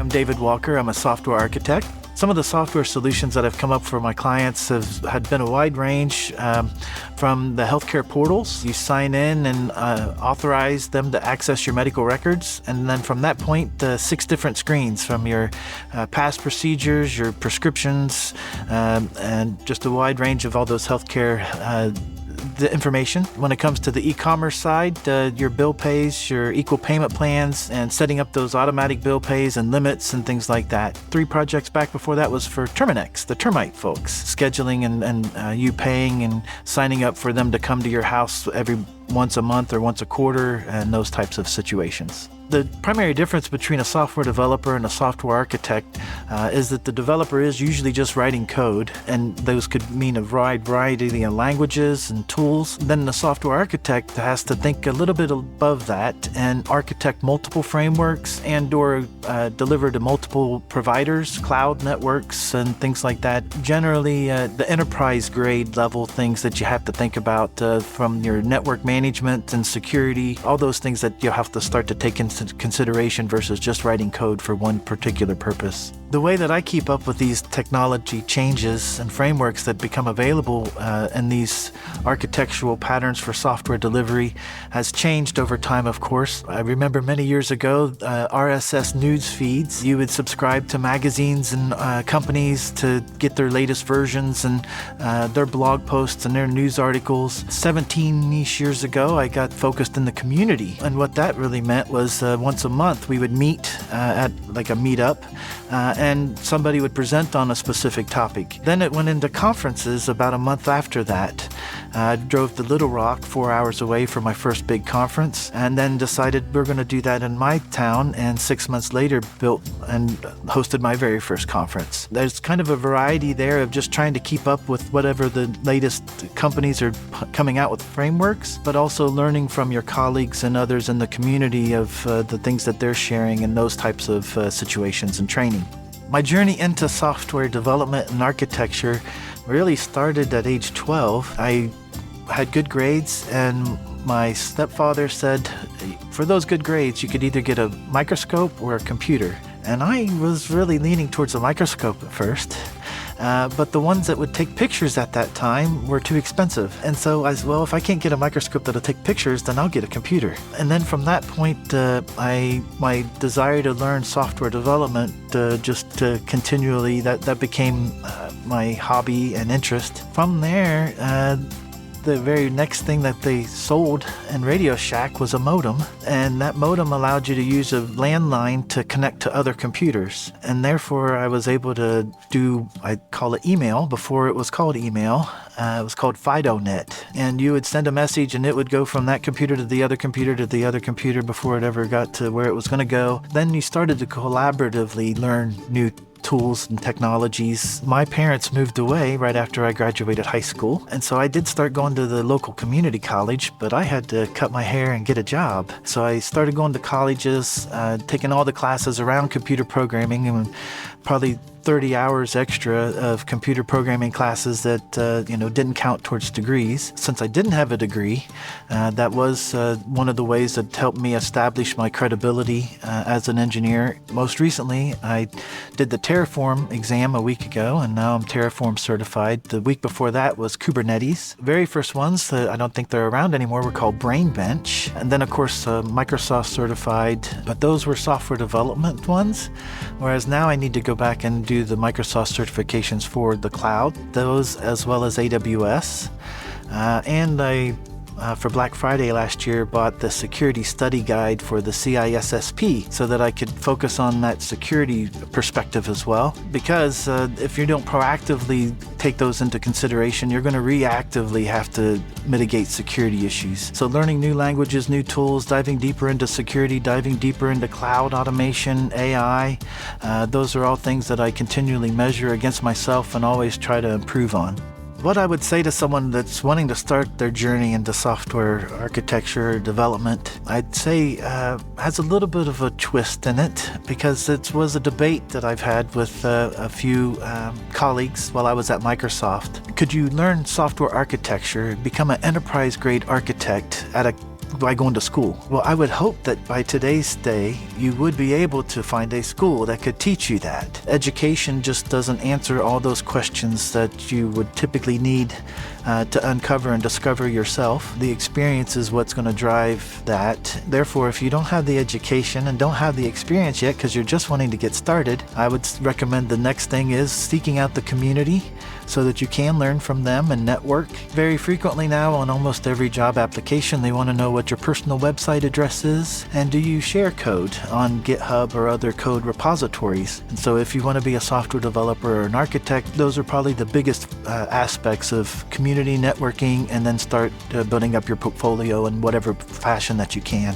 I'm David Walker. I'm a software architect. Some of the software solutions that have come up for my clients had been a wide range from the healthcare portals. You sign in and authorize them to access your medical records. And then from that point, 6 different screens from your past procedures, your prescriptions, and just a wide range of all those healthcare the information. When it comes to the e-commerce side, your bill pays, your equal payment plans, and setting up those automatic bill pays and limits and things like that. 3 projects back before that was for Terminex, the termite folks, scheduling and you paying and signing up for them to come to your house every once a month or once a quarter and those types of situations. The primary difference between a software developer and a software architect is that the developer is usually just writing code, and those could mean a wide variety of languages and tools. Then the software architect has to think a little bit above that and architect multiple frameworks and/or deliver to multiple providers, cloud networks, and things like that. Generally, the enterprise grade level things that you have to think about from your network management and security, all those things that you have to start to take into consideration versus just writing code for one particular purpose. The way that I keep up with these technology changes and frameworks that become available in these architectural patterns for software delivery has changed over time, of course. I remember many years ago, RSS news feeds. You would subscribe to magazines and companies to get their latest versions and their blog posts and their news articles. 17-ish years ago, I got focused in the community. And what that really meant was once a month, we would meet at like a meetup and somebody would present on a specific topic. Then it went into conferences about a month after that. I drove to Little Rock 4 hours away for my first big conference and then decided we're going to do that in my town, and 6 months later built and hosted my very first conference. There's kind of a variety there of just trying to keep up with whatever the latest companies are coming out with frameworks, but also learning from your colleagues and others in the community of the things that they're sharing in those types of situations and training. My journey into software development and architecture really started at age 12. I had good grades, and my stepfather said, for those good grades, you could either get a microscope or a computer. And I was really leaning towards a microscope at first. But the ones that would take pictures at that time were too expensive. And so I said, well, if I can't get a microscope that'll take pictures, then I'll get a computer. And then from that point, my desire to learn software development just continually, that became my hobby and interest. From there, the very next thing that they sold in Radio Shack was a modem, and that modem allowed you to use a landline to connect to other computers. And therefore, I was able to do, I call it email. Before it was called email, it was called FidoNet. And you would send a message, and it would go from that computer to the other computer to the other computer before it ever got to where it was going to go. Then you started to collaboratively learn new tools and technologies. My parents moved away right after I graduated high school, and so I did start going to the local community college, but I had to cut my hair and get a job. So I started going to colleges, taking all the classes around computer programming, and probably 30 hours extra of computer programming classes that didn't count towards degrees. Since I didn't have a degree, that was one of the ways that helped me establish my credibility as an engineer. Most recently, I did the Terraform exam a week ago, and now I'm Terraform certified. The week before that was Kubernetes. Very first ones, I don't think they're around anymore, were called Brainbench. And then, of course, Microsoft certified, but those were software development ones, whereas now I need to go back and do the Microsoft certifications for the cloud, those as well as AWS. And I, for Black Friday last year, bought the security study guide for the CISSP so that I could focus on that security perspective as well. Because if you don't proactively take those into consideration, you're going to reactively have to mitigate security issues. So learning new languages, new tools, diving deeper into security, diving deeper into cloud automation, AI, those are all things that I continually measure against myself and always try to improve on. What I would say to someone that's wanting to start their journey into software architecture development, I'd say has a little bit of a twist in it, because it was a debate that I've had with a few colleagues while I was at Microsoft. Could you learn software architecture, become an enterprise-grade architect at a by going to school. Well, I would hope that by today's day, you would be able to find a school that could teach you that. Education just doesn't answer all those questions that you would typically need to uncover and discover yourself. The experience is what's going to drive that. Therefore, if you don't have the education and don't have the experience yet because you're just wanting to get started, I would recommend the next thing is seeking out the community so that you can learn from them and network. Very frequently now on almost every job application, they want to know what your personal website address is and do you share code on GitHub or other code repositories. And so if you want to be a software developer or an architect, those are probably the biggest aspects of community networking, and then start building up your portfolio in whatever fashion that you can.